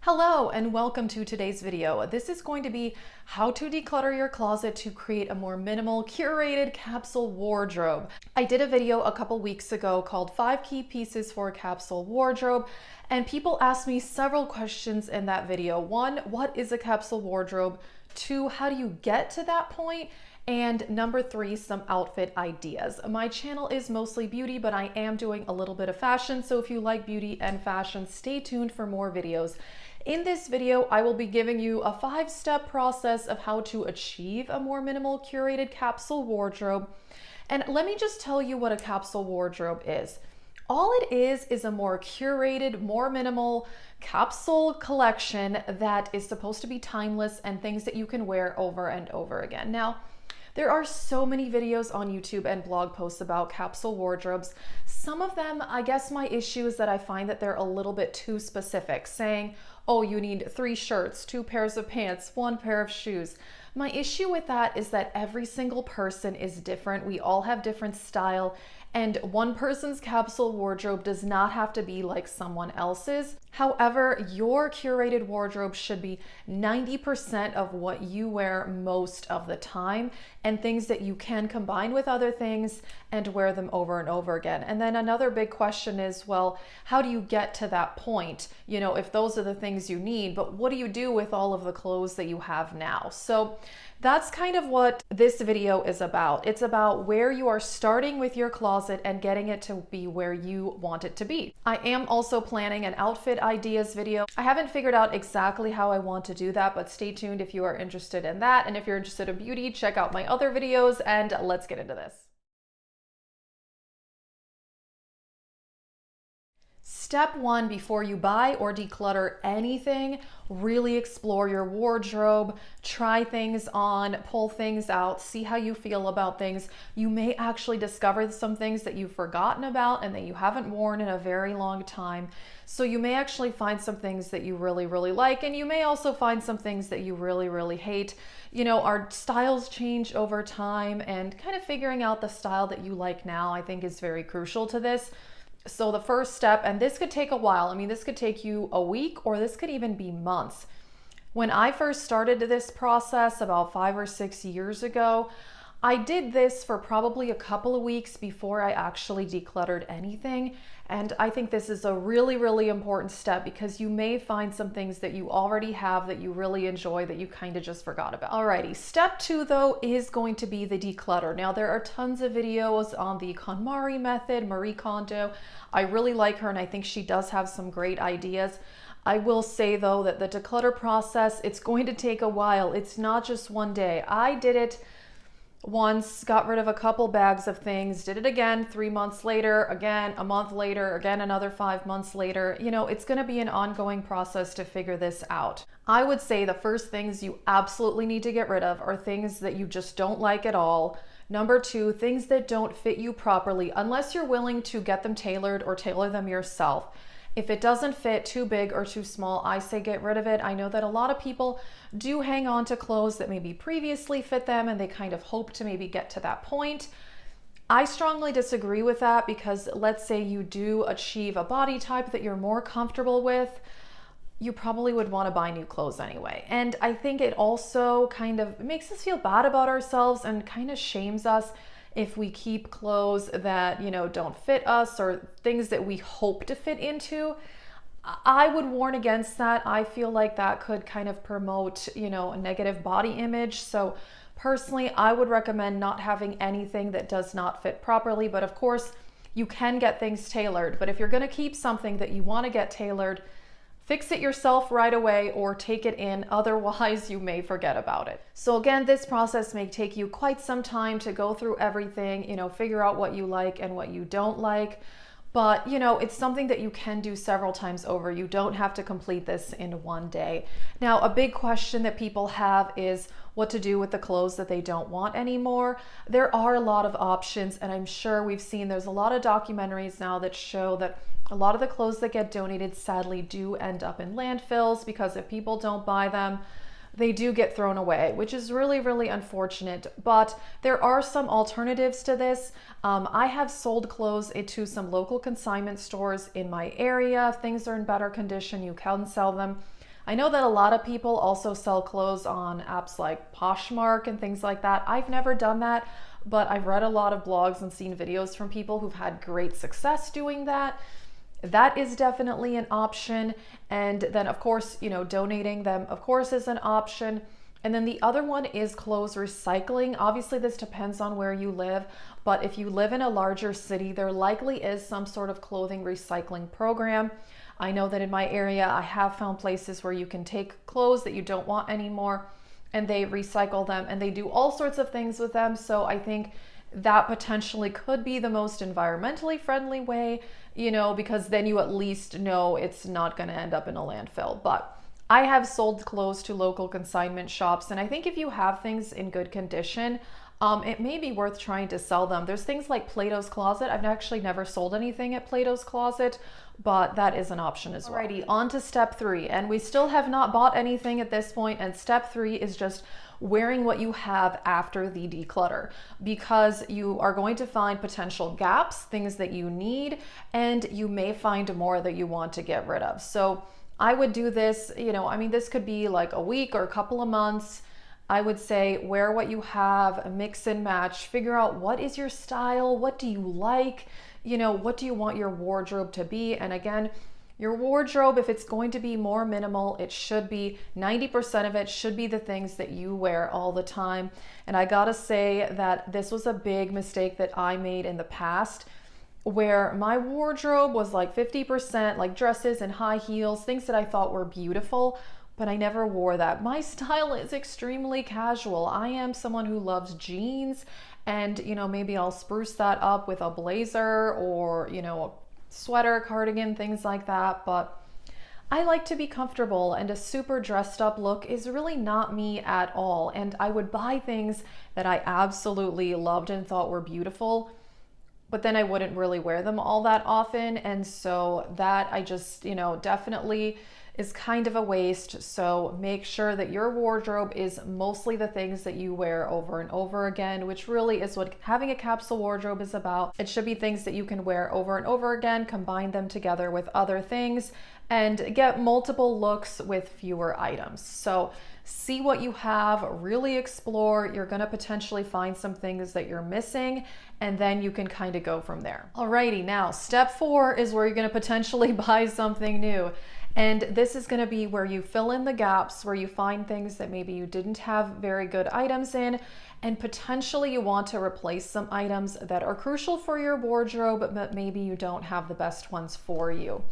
Hello and welcome to today's video. This is going to be how to declutter your closet to create a more minimal, curated capsule wardrobe. I did a video a couple weeks ago called 5 Key Pieces for a Capsule Wardrobe, and people asked me several questions in that video. 1, what is a capsule wardrobe? 2, how do you get to that point? And number 3, some outfit ideas. My channel is mostly beauty, but I am doing a little bit of fashion. So if you like beauty and fashion, stay tuned for more videos. In this video, I will be giving you a 5-step process of how to achieve a more minimal curated capsule wardrobe. And let me just tell you what a capsule wardrobe is. All it is a more curated, more minimal capsule collection that is supposed to be timeless and things that you can wear over and over again. Now, there are so many videos on YouTube and blog posts about capsule wardrobes. Some of them, I guess my issue is that I find that they're a little bit too specific, saying, oh, you need 3 shirts, 2 pairs of pants, 1 pair of shoes. My issue with that is that every single person is different. We all have different style, and one person's capsule wardrobe does not have to be like someone else's. However, your curated wardrobe should be 90% of what you wear most of the time, and things that you can combine with other things and wear them over and over again. And then another big question is, well, how do you get to that point? You know, if those are the things you need, but what do you do with all of the clothes that you have now? So that's kind of what this video is about. It's about where you are starting with your closet and getting it to be where you want it to be. I am also planning an outfit ideas video. I haven't figured out exactly how I want to do that, but stay tuned if you are interested in that. And if you're interested in beauty, check out my other videos, and let's get into this. Step 1, before you buy or declutter anything, really explore your wardrobe, try things on, pull things out, see how you feel about things. You may actually discover some things that you've forgotten about and that you haven't worn in a very long time. So you may actually find some things that you really, really like, and you may also find some things that you really, really hate. You know, our styles change over time, and kind of figuring out the style that you like now, I think, is very crucial to this. So the first step, and this could take a while, I mean, this could take you a week or this could even be months. When I first started this process about 5 or 6 years ago, I did this for probably a couple of weeks before I actually decluttered anything. And I think this is a really, really important step, because you may find some things that you already have that you really enjoy that you kind of just forgot about. Alrighty, step 2 though is going to be the declutter. Now, there are tons of videos on the KonMari method, Marie Kondo. I really like her, and I think she does have some great ideas. I will say though that the declutter process, it's going to take a while. It's not just one day. I did it once, got rid of a couple bags of things, did it again 3 months later, again a month later, again another 5 months later. You know, it's going to be an ongoing process to figure this out. I would say the first things you absolutely need to get rid of are things that you just don't like at all. Number 2, things that don't fit you properly, unless you're willing to get them tailored or tailor them yourself. If it doesn't fit, too big or too small, I say get rid of it. I know that a lot of people do hang on to clothes that maybe previously fit them, and they kind of hope to maybe get to that point. I strongly disagree with that, because let's say you do achieve a body type that you're more comfortable with, you probably would want to buy new clothes anyway. And I think it also kind of makes us feel bad about ourselves and kind of shames us if we keep clothes that, you know, don't fit us, or things that we hope to fit into. I would warn against that. I feel like that could kind of promote, you know, a negative body image. So personally, I would recommend not having anything that does not fit properly. But of course, you can get things tailored. But if you're going to keep something that you want to get tailored, fix it yourself right away or take it in, otherwise you may forget about it. So again, this process may take you quite some time to go through everything, you know, figure out what you like and what you don't like. But, you know, it's something that you can do several times over. You don't have to complete this in one day. Now, a big question that people have is what to do with the clothes that they don't want anymore. There are a lot of options, and I'm sure we've seen there's a lot of documentaries now that show that a lot of the clothes that get donated sadly do end up in landfills, because if people don't buy them, they do get thrown away, which is really, really unfortunate. But there are some alternatives to this. I have sold clothes into some local consignment stores in my area. If things are in better condition, you can sell them. I know that a lot of people also sell clothes on apps like Poshmark and things like that. I've never done that, but I've read a lot of blogs and seen videos from people who've had great success doing that. That is definitely an option. And then of course, donating them, of course, is an option. And then the other one is clothes recycling. Obviously, this depends on where you live, but if you live in a larger city, there likely is some sort of clothing recycling program. I know that in my area, I have found places where you can take clothes that you don't want anymore and they recycle them and they do all sorts of things with them. So I think that potentially could be the most environmentally friendly way, because then you at least know it's not going to end up in a landfill. But I have sold clothes to local consignment shops, and I think if you have things in good condition, it may be worth trying to sell them. There's things like Plato's Closet. I've actually never sold anything at Plato's Closet, but that is an option as well. Alrighty, on to step 3, and we still have not bought anything at this point, and step 3 is just wearing what you have after the declutter, because you are going to find potential gaps, things that you need, and you may find more that you want to get rid of. So I would do this, this could be like a week or a couple of months. I would say wear what you have, mix and match, figure out what is your style, what do you like, what do you want your wardrobe to be? And again, your wardrobe, if it's going to be more minimal, it should be 90% of it should be the things that you wear all the time. And I gotta say that this was a big mistake that I made in the past, where my wardrobe was like 50% like dresses and high heels, things that I thought were beautiful, but I never wore that. My style is extremely casual. I am someone who loves jeans, and maybe I'll spruce that up with a blazer or a sweater, cardigan, things like that. But I like to be comfortable, and a super dressed up look is really not me at all. And I would buy things that I absolutely loved and thought were beautiful, but then I wouldn't really wear them all that often. And so that I just, definitely is kind of a waste. So make sure that your wardrobe is mostly the things that you wear over and over again, which really is what having a capsule wardrobe is about. It should be things that you can wear over and over again, combine them together with other things, and get multiple looks with fewer items. So see what you have, really explore. You're going to potentially find some things that you're missing, and then you can kind of go from there. Alrighty, now step 4 is where you're going to potentially buy something new. And this is going to be where you fill in the gaps, where you find things that maybe you didn't have very good items in, and potentially you want to replace some items that are crucial for your wardrobe, but maybe you don't have the best ones for you.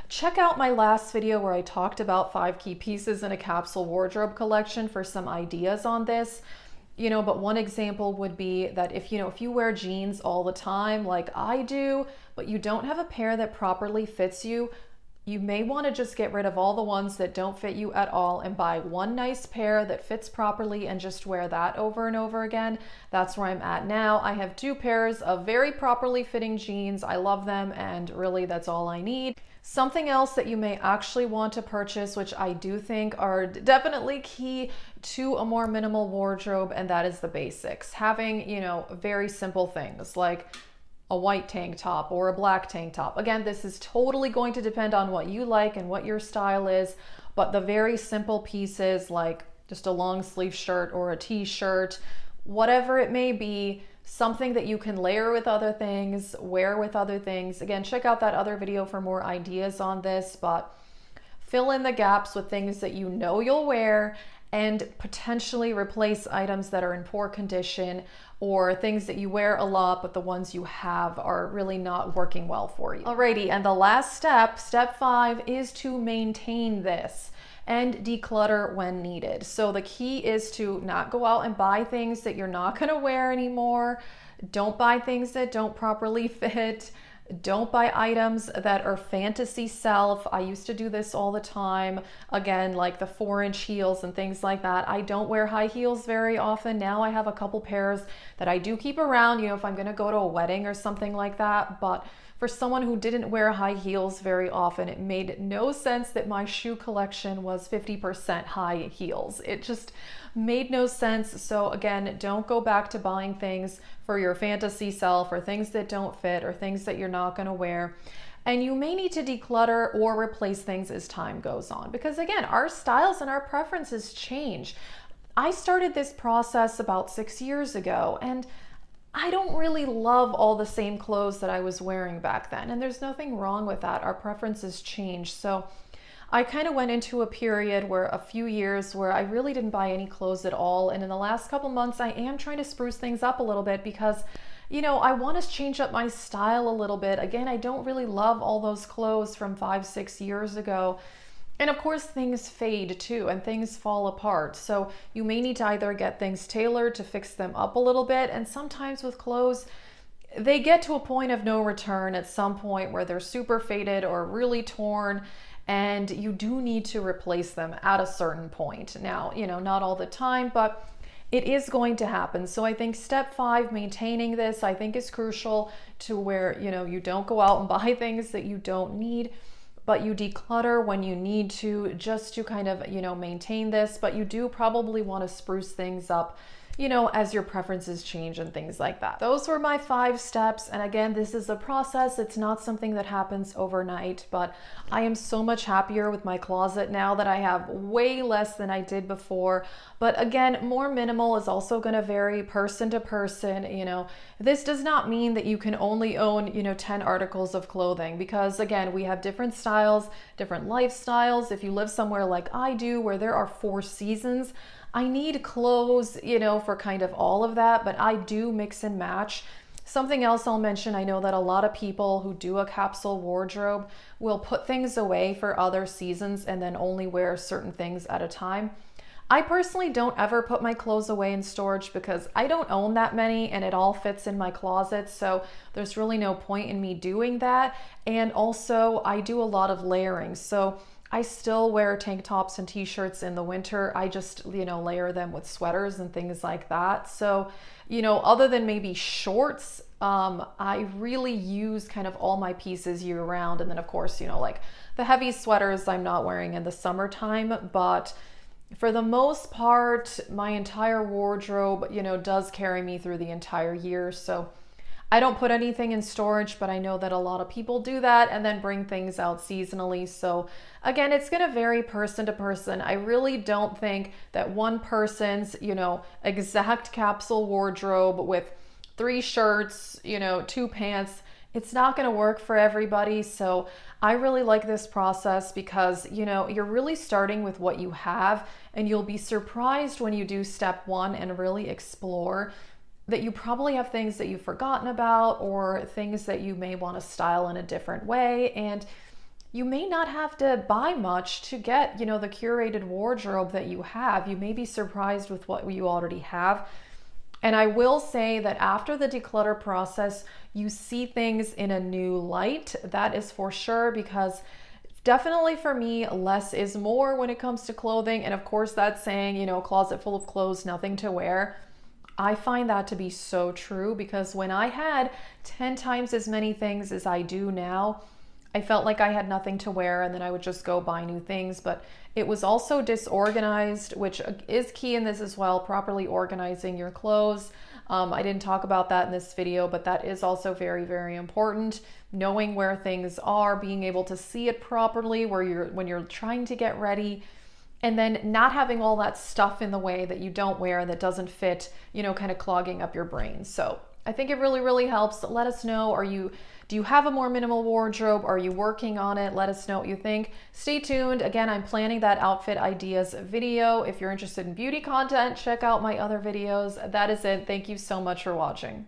Check out my last video where I talked about 5 key pieces in a capsule wardrobe collection for some ideas on this. But one example would be that if you wear jeans all the time like I do, but you don't have a pair that properly fits you, you may want to just get rid of all the ones that don't fit you at all and buy one nice pair that fits properly and just wear that over and over again. That's where I'm at now. I have 2 pairs of very properly fitting jeans. I love them, and really that's all I need. Something else that you may actually want to purchase, which I do think are definitely key to a more minimal wardrobe, and that is the basics. Having, very simple things like a white tank top or a black tank top. Again, this is totally going to depend on what you like and what your style is, but the very simple pieces like just a long sleeve shirt or a t-shirt, whatever it may be, something that you can layer with other things, wear with other things. Again, check out that other video for more ideas on this, but fill in the gaps with things that you'll wear, and potentially replace items that are in poor condition or things that you wear a lot, but the ones you have are really not working well for you. Alrighty, and the last step, step 5, is to maintain this and declutter when needed. So the key is to not go out and buy things that you're not gonna wear anymore. Don't buy things that don't properly fit. Don't buy items that are fantasy self. I used to do this all the time. Again, like the 4-inch heels and things like that. I don't wear high heels very often. Now I have a couple pairs that I do keep around, if I'm gonna go to a wedding or something like that. But for someone who didn't wear high heels very often, it made no sense that my shoe collection was 50% high heels. It just made no sense. So again, don't go back to buying things for your fantasy self or things that don't fit or things that you're not going to wear. And you may need to declutter or replace things as time goes on, because again, our styles and our preferences change. I started this process about 6 years ago, and I don't really love all the same clothes that I was wearing back then. And there's nothing wrong with that. Our preferences change. So I kind of went into a period where a few years where I really didn't buy any clothes at all. And in the last couple months, I am trying to spruce things up a little bit because, I want to change up my style a little bit. Again, I don't really love all those clothes from 5, 6 years ago. And of course, things fade too, and things fall apart. So you may need to either get things tailored to fix them up a little bit. And sometimes with clothes, they get to a point of no return at some point where they're super faded or really torn, and you do need to replace them at a certain point. Now, not all the time, but it is going to happen. So I think step 5, maintaining this, I think is crucial to where, you don't go out and buy things that you don't need, but you declutter when you need to, just to kind of, maintain this. But you do probably want to spruce things up, as your preferences change and things like that. Those were my 5 steps. And again, this is a process. It's not something that happens overnight, but I am so much happier with my closet now that I have way less than I did before. But again, more minimal is also going to vary person to person. This does not mean that you can only own, 10 articles of clothing, because again, we have different styles, different lifestyles. If you live somewhere like I do, where there are 4 seasons, I need clothes, for kind of all of that, but I do mix and match. Something else I'll mention, I know that a lot of people who do a capsule wardrobe will put things away for other seasons and then only wear certain things at a time. I personally don't ever put my clothes away in storage because I don't own that many and it all fits in my closet. So there's really no point in me doing that. And also I do a lot of layering. So I still wear tank tops and t-shirts in the winter. I just, layer them with sweaters and things like that. So, other than maybe shorts, I really use kind of all my pieces year round. And then of course, like the heavy sweaters I'm not wearing in the summertime, but for the most part, my entire wardrobe, does carry me through the entire year. So I don't put anything in storage, but I know that a lot of people do that and then bring things out seasonally. So again, it's going to vary person to person. I really don't think that one person's, exact capsule wardrobe with 3 shirts, 2 pants, it's not going to work for everybody. So I really like this process because, you're really starting with what you have, and you'll be surprised when you do step 1 and really explore that you probably have things that you've forgotten about or things that you may want to style in a different way. And you may not have to buy much to get, the curated wardrobe that you have. You may be surprised with what you already have. And I will say that after the declutter process, you see things in a new light. That is for sure, because definitely for me, less is more when it comes to clothing. And of course, that's saying, a closet full of clothes, nothing to wear. I find that to be so true, because when I had 10 times as many things as I do now, I felt like I had nothing to wear, and then I would just go buy new things. But it was also disorganized, which is key in this as well, properly organizing your clothes. I didn't talk about that in this video, but that is also very, very important. Knowing where things are, being able to see it properly when you're trying to get ready, and then not having all that stuff in the way that you don't wear and that doesn't fit, kind of clogging up your brain. So I think it really, really helps. Let us know, do you have a more minimal wardrobe? Are you working on it? Let us know what you think. Stay tuned. Again, I'm planning that outfit ideas video. If you're interested in beauty content, check out my other videos. That is it. Thank you so much for watching.